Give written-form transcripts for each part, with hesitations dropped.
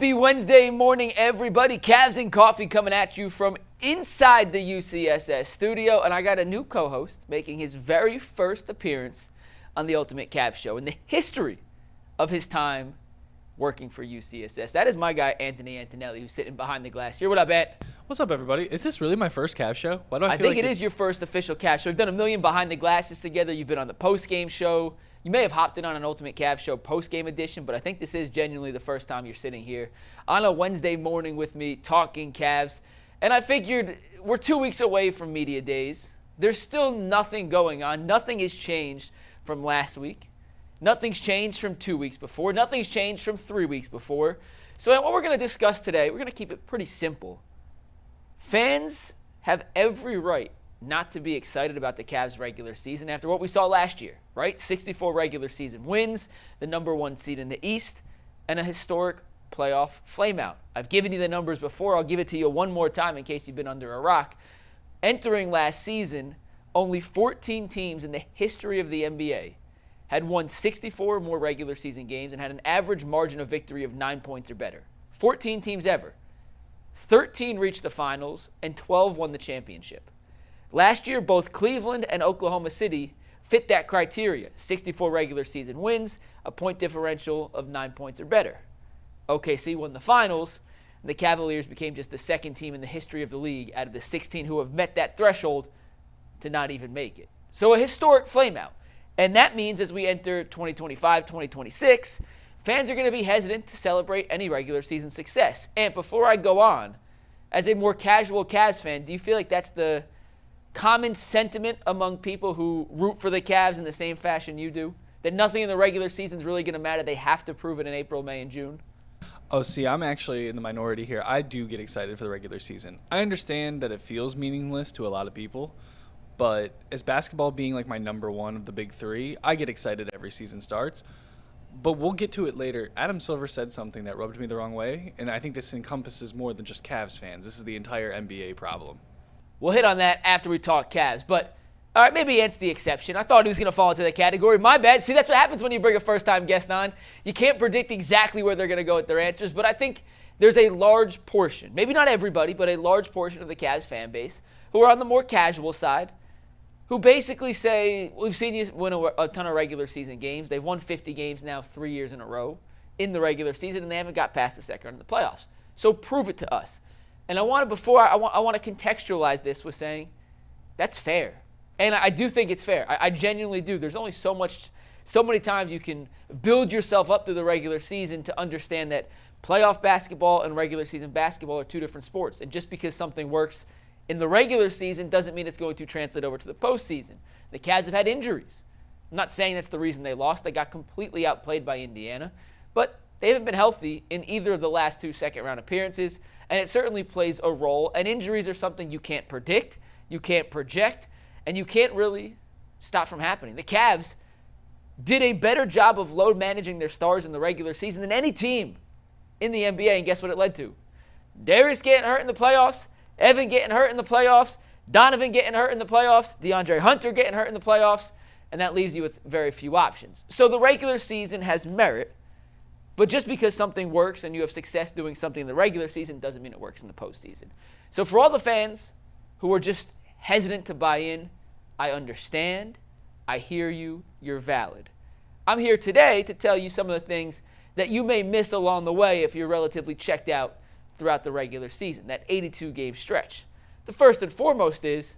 Happy Wednesday morning, everybody. Cavs and Coffee coming at you from inside the UCSS studio. And I got a new co-host making his very first appearance on the Ultimate Cavs Show in the history of his time working for UCSS. That is my guy, Anthony Antonelli, who's sitting behind the glass here. What up, Ant? What's up, everybody? Is this really my first Cavs show? Why do I feel think it is your first official Cavs show. We've done a million behind the glasses together. You've been on the post-game show. You may have hopped in on an Ultimate Cavs Show post-game edition, but I think this is genuinely the first time you're sitting here on a Wednesday morning with me talking Cavs. And I figured we're 2 weeks away from Media Days. There's still nothing going on. Nothing has changed from last week. Nothing's changed from 2 weeks before. Nothing's changed from 3 weeks before. So what we're going to discuss today, we're going to keep it pretty simple. Fans have every right not to be excited about the Cavs regular season after what we saw last year, right? 64 regular season wins, the number one seed in the East, and a historic playoff flameout. I've given you the numbers before. I'll give it to you one more time in case you've been under a rock. Entering last season, only 14 teams in the history of the NBA had won 64 or more regular season games and had an average margin of victory of 9 points or better. 14 teams ever. 13 reached the finals, and 12 won the championship. Last year, both Cleveland and Oklahoma City fit that criteria. 64 regular season wins, a point differential of 9 points or better. OKC won the finals, and the Cavaliers became just the second team in the history of the league out of the 16 who have met that threshold to not even make it. So a historic flameout. And that means as we enter 2025, 2026, fans are going to be hesitant to celebrate any regular season success. And before I go on, as a more casual Cavs fan, do you feel like that's the common sentiment among people who root for the Cavs in the same fashion you do? That nothing in the regular season is really going to matter. They have to prove it in April, May, and June? Oh, see, I'm actually in the minority here. I do get excited for the regular season. I understand that it feels meaningless to a lot of people, but as basketball being like my number one of the big three, I get excited every season starts. But we'll get to it later. Adam Silver said something that rubbed me the wrong way, and I think this encompasses more than just Cavs fans. This is the entire NBA problem. We'll hit on that after we talk Cavs. But, all right, maybe Ant's the exception. I thought he was going to fall into that category. My bad. See, that's what happens when you bring a first-time guest on. You can't predict exactly where they're going to go with their answers. But I think there's a large portion, maybe not everybody, but a large portion of the Cavs fan base who are on the more casual side, who basically say, we've seen you win a ton of regular season games. They've won 50 games now 3 years in a row in the regular season, and they haven't got past the second round of the playoffs. So prove it to us. And I want to contextualize this with saying that's fair. And I do think it's fair. I genuinely do. There's only so many times you can build yourself up through the regular season to understand that playoff basketball and regular season basketball are two different sports. And just because something works in the regular season doesn't mean it's going to translate over to the postseason. The Cavs have had injuries. I'm not saying that's the reason they lost. They got completely outplayed by Indiana. But they haven't been healthy in either of the last two second-round appearances. And it certainly plays a role. And injuries are something you can't predict, you can't project, and you can't really stop from happening. The Cavs did a better job of load managing their stars in the regular season than any team in the NBA. And guess what it led to? Darius getting hurt in the playoffs, Evan getting hurt in the playoffs, Donovan getting hurt in the playoffs, DeAndre Hunter getting hurt in the playoffs, and that leaves you with very few options. So the regular season has merit. But just because something works and you have success doing something in the regular season doesn't mean it works in the postseason. So for all the fans who are just hesitant to buy in, I understand. I hear you. You're valid. I'm here today to tell you some of the things that you may miss along the way if you're relatively checked out throughout the regular season, that 82-game stretch. The first and foremost is,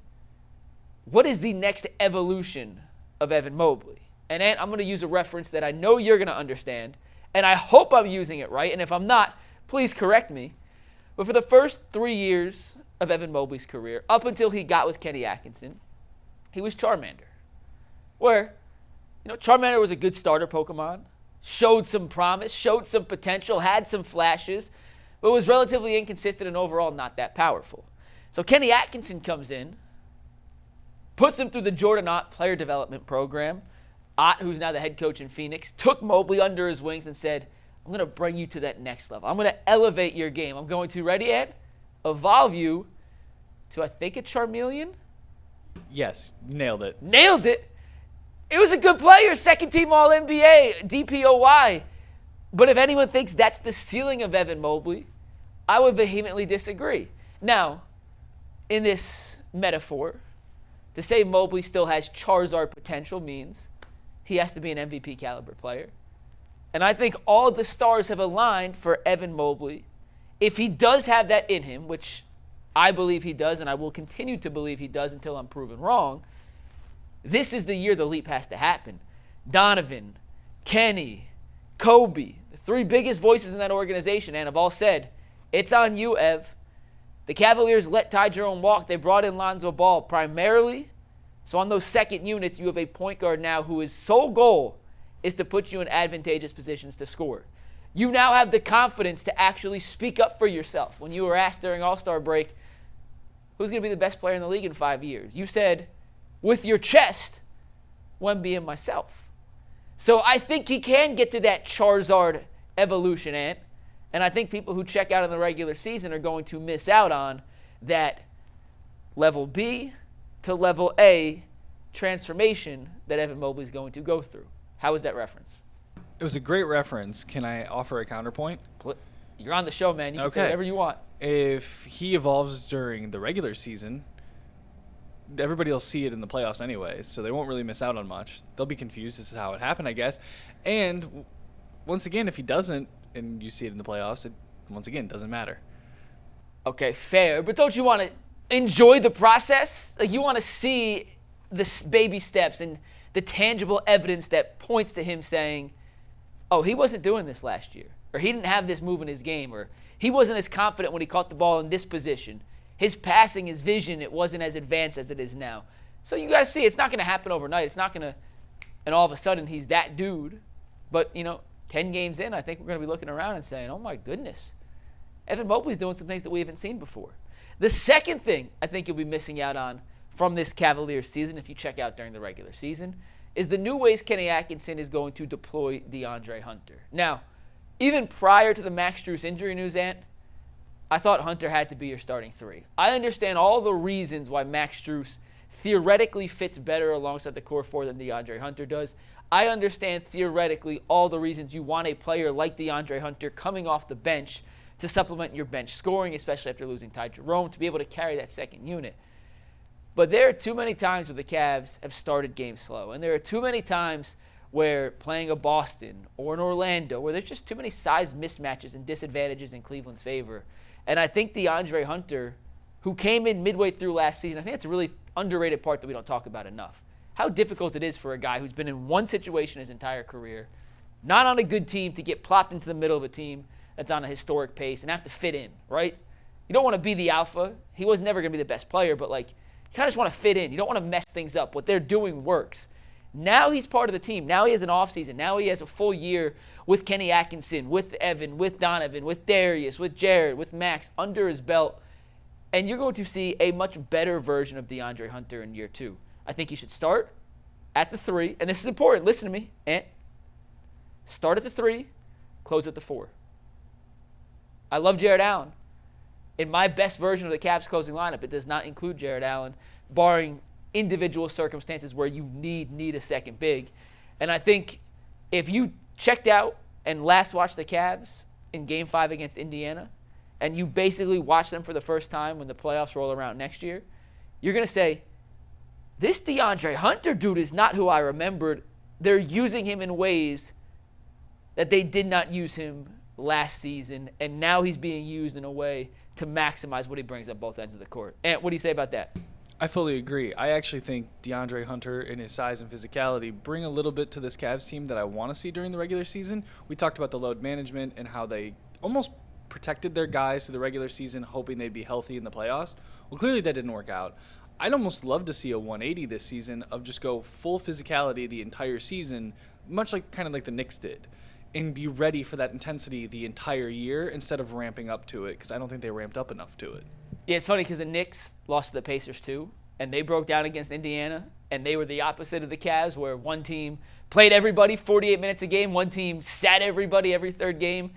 what is the next evolution of Evan Mobley? And Ant, I'm going to use a reference that I know you're going to understand, and I hope I'm using it right, and if I'm not, please correct me. But for the first 3 years of Evan Mobley's career, up until he got with Kenny Atkinson, he was Charmander. Where, Charmander was a good starter Pokemon, showed some promise, showed some potential, had some flashes, but was relatively inconsistent and overall not that powerful. So Kenny Atkinson comes in, puts him through the Jordan Ott player development program. Ott, who's now the head coach in Phoenix, took Mobley under his wings and said, I'm going to bring you to that next level. I'm going to elevate your game. I'm going to, ready, Ed? Evolve you to, I think, a Charmeleon? Yes, nailed it. Nailed it. It was a good player, second team All-NBA, DPOY. But if anyone thinks that's the ceiling of Evan Mobley, I would vehemently disagree. Now, in this metaphor, to say Mobley still has Charizard potential means he has to be an MVP caliber player. And I think all the stars have aligned for Evan Mobley. If he does have that in him, which I believe he does, and I will continue to believe he does until I'm proven wrong, this is the year the leap has to happen. Donovan, Kenny, Kobe, the three biggest voices in that organization, and have all said, it's on you, Ev. The Cavaliers let Ty Jerome walk. They brought in Lonzo Ball primarily. So on those second units, you have a point guard now whose sole goal is to put you in advantageous positions to score. You now have the confidence to actually speak up for yourself. When you were asked during All-Star break, who's going to be the best player in the league in 5 years? You said, with your chest, Wemby and myself. So I think he can get to that Charizard evolution, Ant. And I think people who check out in the regular season are going to miss out on that level B to level A transformation that Evan Mobley is going to go through. How was that reference? It was a great reference. Can I offer a counterpoint? You're on the show, man. You can say whatever you want. If he evolves during the regular season, everybody will see it in the playoffs anyways, so they won't really miss out on much. They'll be confused as to how it happened, I guess. And once again, if he doesn't, and you see it in the playoffs, it once again doesn't matter. Okay, fair. But don't you want to enjoy the process? Like, you want to see the baby steps and the tangible evidence that points to him saying, oh, he wasn't doing this last year, or he didn't have this move in his game, or he wasn't as confident when he caught the ball in this position. His passing, his vision, it wasn't as advanced as it is now. So you got to see, it's not going to happen overnight. It's not going to, and all of a sudden he's that dude. But, 10 games in, I think we're going to be looking around and saying, oh my goodness, Evan Mobley's doing some things that we haven't seen before. The second thing I think you'll be missing out on from this Cavaliers season, if you check out during the regular season, is the new ways Kenny Atkinson is going to deploy DeAndre Hunter. Now, even prior to the Max Strus injury news, Ant, I thought Hunter had to be your starting three. I understand all the reasons why Max Strus theoretically fits better alongside the core four than DeAndre Hunter does. I understand theoretically all the reasons you want a player like DeAndre Hunter coming off the bench to supplement your bench scoring, especially after losing Ty Jerome, to be able to carry that second unit. But there are too many times where the Cavs have started games slow, and there are too many times where playing a Boston or an Orlando, where there's just too many size mismatches and disadvantages in Cleveland's favor. And I think DeAndre Hunter, who came in midway through last season, I think that's a really underrated part that we don't talk about enough. How difficult it is for a guy who's been in one situation his entire career, not on a good team, to get plopped into the middle of a team that's on a historic pace and have to fit in, right? You don't want to be the alpha. He was never going to be the best player, but you kind of just want to fit in. You don't want to mess things up. What they're doing works. Now he's part of the team. Now he has an offseason. Now he has a full year with Kenny Atkinson, with Evan, with Donovan, with Darius, with Jared, with Max under his belt. And you're going to see a much better version of DeAndre Hunter in year two. I think he should start at the 3. And this is important. Listen to me, Ant. Start at the 3, close at the 4. I love Jared Allen. In my best version of the Cavs closing lineup, it does not include Jared Allen, barring individual circumstances where you need a second big. And I think if you checked out and last watched the Cavs in Game 5 against Indiana, and you basically watch them for the first time when the playoffs roll around next year, you're going to say, this DeAndre Hunter dude is not who I remembered. They're using him in ways that they did not use him last season, and now he's being used in a way to maximize what he brings on both ends of the court. Ant, what do you say about that? I fully agree. I actually think DeAndre Hunter and his size and physicality bring a little bit to this Cavs team that I want to see during the regular season. We talked about the load management and how they almost protected their guys through the regular season, hoping they'd be healthy in the playoffs. Well, clearly that didn't work out. I'd almost love to see a 180 this season of just go full physicality the entire season, much like the Knicks did, and be ready for that intensity the entire year instead of ramping up to it, because I don't think they ramped up enough to it. Yeah, it's funny because the Knicks lost to the Pacers too, and they broke down against Indiana, and they were the opposite of the Cavs, where one team played everybody 48 minutes a game, one team sat everybody every third game,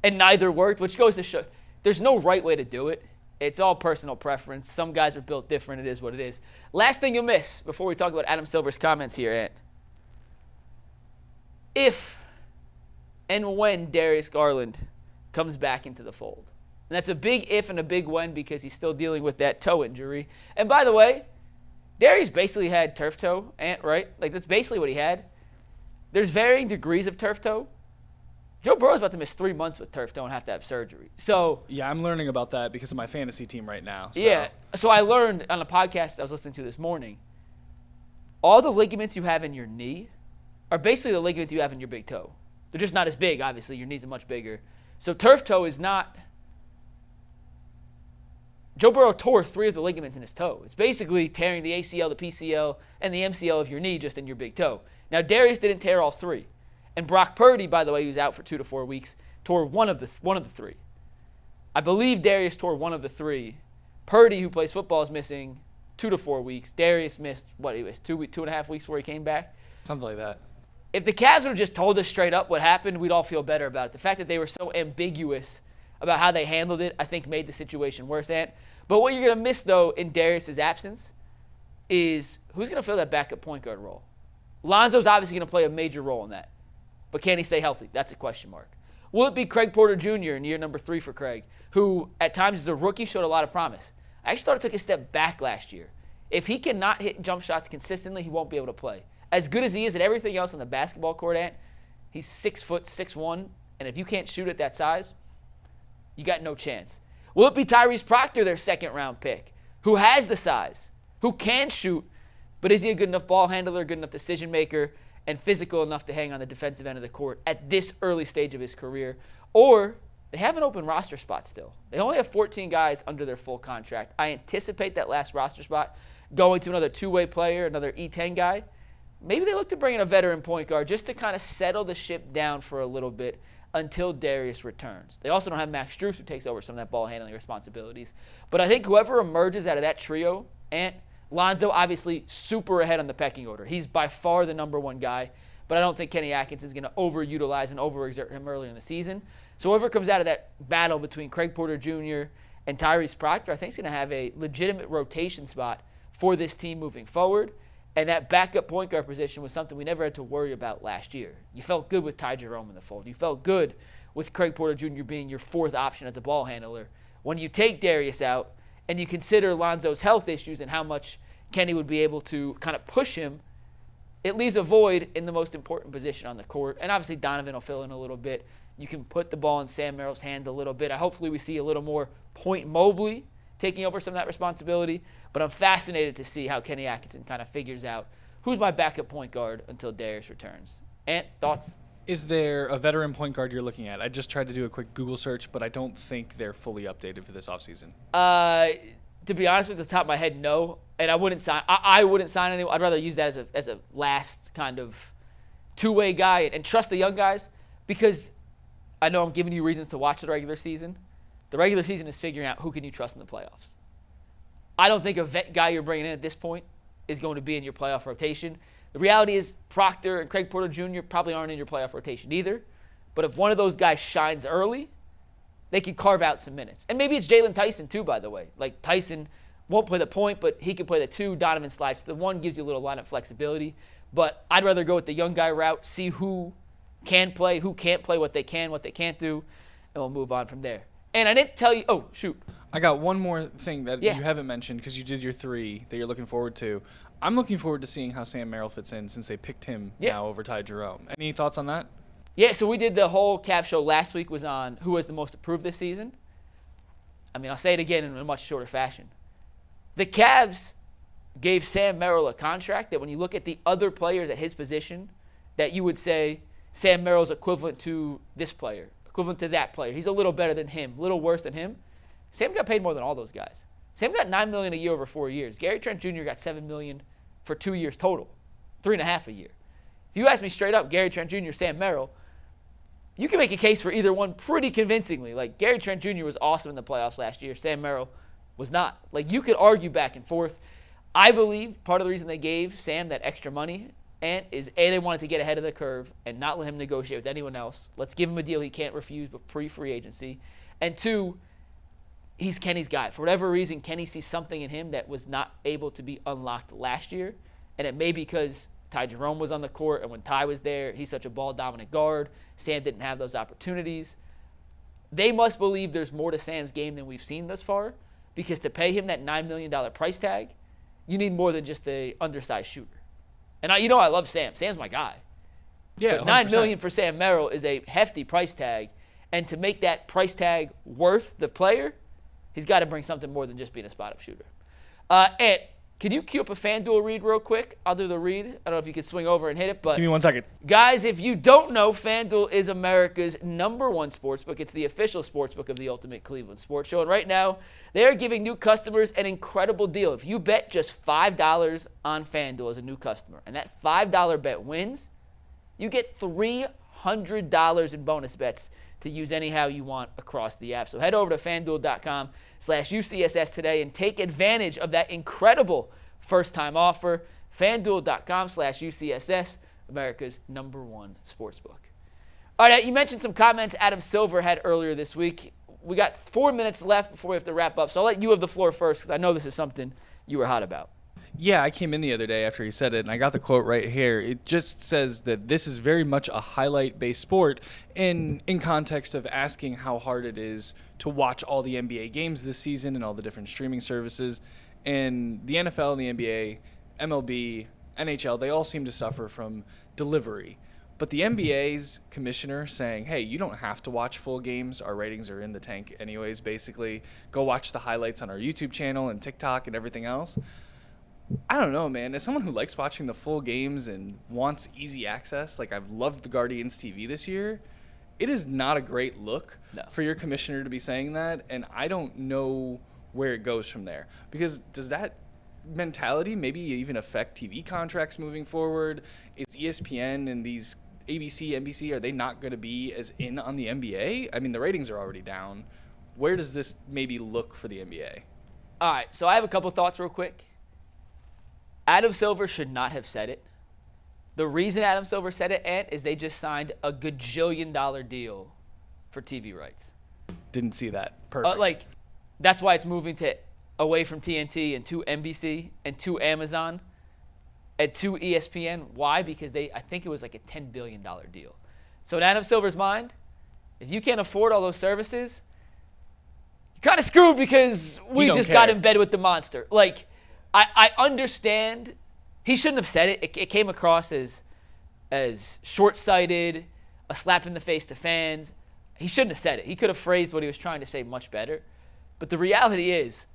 and neither worked, which goes to show there's no right way to do it. It's all personal preference. Some guys are built different. It is what it is. Last thing you'll miss before we talk about Adam Silver's comments here, Ant. If and when Darius Garland comes back into the fold. And that's a big if and a big when because he's still dealing with that toe injury. And by the way, Darius basically had turf toe, right? Like, that's basically what he had. There's varying degrees of turf toe. Joe Burrow's about to miss 3 months with turf toe and have to have surgery. So yeah, I'm learning about that because of my fantasy team right now. So. Yeah. So I learned on a podcast I was listening to this morning, all the ligaments you have in your knee are basically the ligaments you have in your big toe. They're just not as big, obviously. Your knees are much bigger. So turf toe is not – Joe Burrow tore 3 of the ligaments in his toe. It's basically tearing the ACL, the PCL, and the MCL of your knee just in your big toe. Now, Darius didn't tear all 3. And Brock Purdy, by the way, who's out for 2 to 4 weeks, tore one of the 3. I believe Darius tore one of the 3. Purdy, who plays football, is missing 2 to 4 weeks. Darius missed, he was 2.5 weeks before he came back? Something like that. If the Cavs would have just told us straight up what happened, we'd all feel better about it. The fact that they were so ambiguous about how they handled it, I think made the situation worse, Ant. But what you're going to miss, though, in Darius' absence is who's going to fill that backup point guard role? Lonzo's obviously going to play a major role in that. But can he stay healthy? That's a question mark. Will it be Craig Porter Jr. in year number 3 for Craig, who at times as a rookie showed a lot of promise? I actually thought it took a step back last year. If he cannot hit jump shots consistently, he won't be able to play. As good as he is at everything else on the basketball court, Ant, he's 6 foot, 6'1", and if you can't shoot at that size, you got no chance. Will it be Tyrese Proctor, their second-round pick, who has the size, who can shoot, but is he a good enough ball handler, good enough decision-maker, and physical enough to hang on the defensive end of the court at this early stage of his career? Or they have an open roster spot still. They only have 14 guys under their full contract. I anticipate that last roster spot going to another two-way player, another E10 guy. Maybe they look to bring in a veteran point guard just to kind of settle the ship down for a little bit until Darius returns. They also don't have Max Strus, who takes over some of that ball handling responsibilities. But I think whoever emerges out of that trio, Ant, Lonzo obviously super ahead on the pecking order. He's by far the number 1 guy, but I don't think Kenny Atkinson is going to overutilize and overexert him early in the season. So whoever comes out of that battle between Craig Porter Jr. and Tyrese Proctor, I think is going to have a legitimate rotation spot for this team moving forward. And that backup point guard position was something we never had to worry about last year. You felt good with Ty Jerome in the fold. You felt good with Craig Porter Jr. being your 4th option as a ball handler. When you take Darius out and you consider Lonzo's health issues and how much Kenny would be able to kind of push him, it leaves a void in the most important position on the court. And obviously Donovan will fill in a little bit. You can put the ball in Sam Merrill's hand a little bit. Hopefully we see a little more Point Mobley taking over some of that responsibility. But I'm fascinated to see how Kenny Atkinson kind of figures out who's my backup point guard until Darius returns. Ant, thoughts? Is there a veteran point guard you're looking at? I just tried to do a quick Google search, but I don't think they're fully updated for this offseason. To be honest with the top of my head, no. And I wouldn't sign. I wouldn't sign anyone. I'd rather use that as a last kind of two-way guy and trust the young guys, because I know I'm giving you reasons to watch the regular season. The regular season is figuring out who can you trust in the playoffs. I don't think a vet guy you're bringing in at this point is going to be in your playoff rotation. The reality is Proctor and Craig Porter Jr. probably aren't in your playoff rotation either. But if one of those guys shines early, they could carve out some minutes. And maybe it's Jalen Tyson too, by the way. Like, Tyson won't play the point, but he can play the 2. Donovan slides to the 1, gives you a little lineup flexibility. But I'd rather go with the young guy route, see who can play, who can't play, what they can, what they can't do, and we'll move on from there. And I didn't tell you – oh, shoot. I got one more thing that you haven't mentioned because you did your 3 that you're looking forward to. I'm looking forward to seeing how Sam Merrill fits in since they picked him now over Ty Jerome. Any thoughts on that? Yeah, so we did the whole Cavs show last week was on who was the most approved this season. I mean, I'll say it again in a much shorter fashion. The Cavs gave Sam Merrill a contract that when you look at the other players at his position, that you would say Sam Merrill's equivalent to this player, equivalent to that player. He's a little better than him, a little worse than him. Sam got paid more than all those guys. Sam got $9 million a year over 4 years. Gary Trent Jr. got $7 million for 2 years total, 3.5 a year. If you ask me straight up, Gary Trent Jr., Sam Merrill, you can make a case for either one pretty convincingly. Like, Gary Trent Jr. was awesome in the playoffs last year. Sam Merrill was not. Like, you could argue back and forth. I believe part of the reason they gave Sam that extra money and is A, they wanted to get ahead of the curve and not let him negotiate with anyone else. Let's give him a deal he can't refuse, but pre-free agency. And 2, he's Kenny's guy. For whatever reason, Kenny sees something in him that was not able to be unlocked last year. And it may be because Ty Jerome was on the court, and when Ty was there, he's such a ball-dominant guard. Sam didn't have those opportunities. They must believe there's more to Sam's game than we've seen thus far, because to pay him that $9 million price tag, you need more than just a undersized shooter. And I love Sam. Sam's my guy. Yeah, but $9 million for Sam Merrill is a hefty price tag, and to make that price tag worth the player, he's got to bring something more than just being a spot-up shooter. Ant, can you cue up a FanDuel read real quick? I'll do the read. I don't know if you could swing over and hit it, but Give me 1 second. guys, if you don't know, FanDuel is America's #1 sportsbook. It's the official sportsbook of the Ultimate Cleveland Sports Show. And right now, they are giving new customers an incredible deal. If you bet just $5 on FanDuel as a new customer, and that $5 bet wins, you get $300 in bonus bets to use anyhow you want across the app. So head over to FanDuel.com/UCSS today and take advantage of that incredible first-time offer. FanDuel.com/UCSS, America's #1 sportsbook. All right, you mentioned some comments Adam Silver had earlier this week. We got 4 minutes left before we have to wrap up, so I'll let you have the floor first because I know this is something you were hot about. Yeah, I came in the other day after he said it, and I got the quote right here. It just says that this is very much a highlight-based sport in context of asking how hard it is to watch all the NBA games this season and all the different streaming services. And the NFL and the NBA, MLB, NHL, they all seem to suffer from delivery. But the NBA's commissioner saying, hey, you don't have to watch full games. Our ratings are in the tank anyways, basically. Go watch the highlights on our YouTube channel and TikTok and everything else. I don't know, man. As someone who likes watching the full games and wants easy access, like I've loved the Guardians TV this year, it is not a great look for your commissioner to be saying that, and I don't know where it goes from there. Because does that mentality maybe even affect TV contracts moving forward? Is ESPN and these ABC, NBC, are they not going to be as in on the NBA? I mean, the ratings are already down. Where does this maybe look for the NBA? All right, so I have a couple thoughts real quick. Adam Silver should not have said it. The reason Adam Silver said it, Ant, is they just signed a gajillion-dollar deal for TV rights. Didn't see that. Perfect. That's why it's moving away from TNT and to NBC and to Amazon and to ESPN. Why? Because I think it was like a $10 billion deal. So in Adam Silver's mind, if you can't afford all those services, you're kind of screwed because we just got in bed with the monster. Like, I understand. He shouldn't have said it. It came across as short-sighted, a slap in the face to fans. He shouldn't have said it. He could have phrased what he was trying to say much better. But the reality is,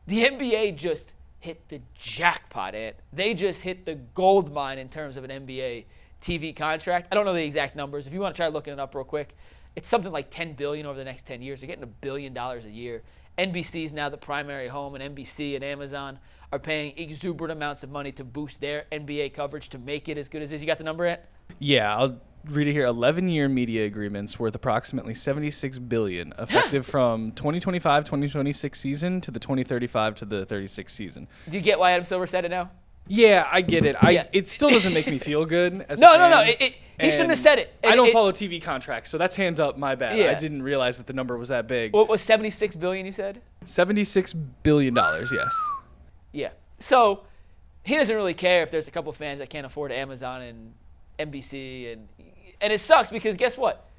the NBA just hit the jackpot, Ant. They just hit the gold mine in terms of an NBA TV contract. I don't know the exact numbers. If you want to try looking it up real quick, it's something like $10 billion over the next 10 years. They're getting $1 billion a year. NBC is now the primary home, and NBC and Amazon are paying exuberant amounts of money to boost their NBA coverage to make it as good as it is. You got the number, Ant? Yeah, I'll read it here. 11-year media agreements worth approximately $76 billion, effective from 2025-2026 season to the 2035 to the 36 season. Do you get why Adam Silver said it now? Yeah, I get it. It still doesn't make me feel good as a No. fan. He shouldn't have said it. I don't follow TV contracts, so that's hands up. My bad. Yeah. I didn't realize that the number was that big. What was $76 billion? You said $76 billion. Yes. Yeah. So he doesn't really care if there's a couple fans that can't afford Amazon and NBC, and it sucks because guess what?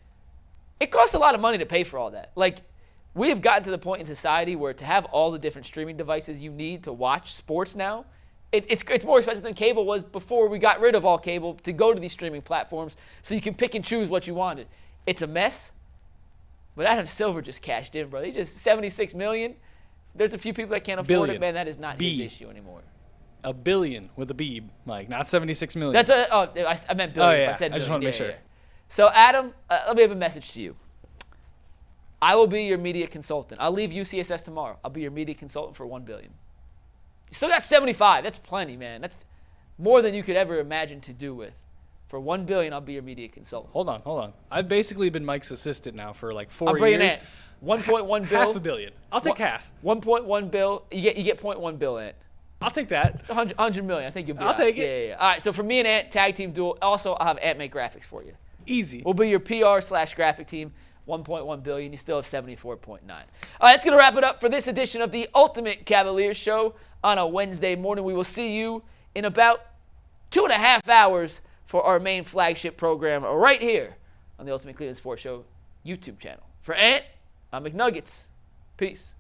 It costs a lot of money to pay for all that. Like, we have gotten to the point in society where to have all the different streaming devices you need to watch sports now, it's more expensive than cable was before we got rid of all cable to go to these streaming platforms so you can pick and choose what you wanted. It's a mess, but Adam Silver just cashed in, bro. He just $76 million. There's a few people that can't afford it, man. That is not his issue anymore. $1 billion with a B, Mike, not $76 million. I meant billion. Oh, yeah. I said billion. I just want to make sure. Yeah. So, Adam, let me have a message to you. I will be your media consultant. I'll leave UCSS tomorrow. I'll be your media consultant for $1 billion. You still got 75. That's plenty, man. That's more than you could ever imagine to do with. For $1 billion, I'll be your media consultant. Hold on. I've basically been Mike's assistant now for like 4 years. I'll bring it in. 1.1 bill. Half a billion. I'll take half. 1.1 bill. You get 0.1 bill in it. I'll take that. It's 100 million. I think you'll be. I'll take it. Yeah. All right. So for me and Ant, tag team duel. Also, I'll have Ant make graphics for you. Easy. We'll be your PR/graphic team. 1.1 billion. You still have 74.9. All right. That's gonna wrap it up for this edition of the Ultimate Cavaliers Show on a Wednesday morning. We will see you in about 2.5 hours for our main flagship program right here on the Ultimate Cleveland Sports Show YouTube channel. For Ant, I'm McNuggets. Peace.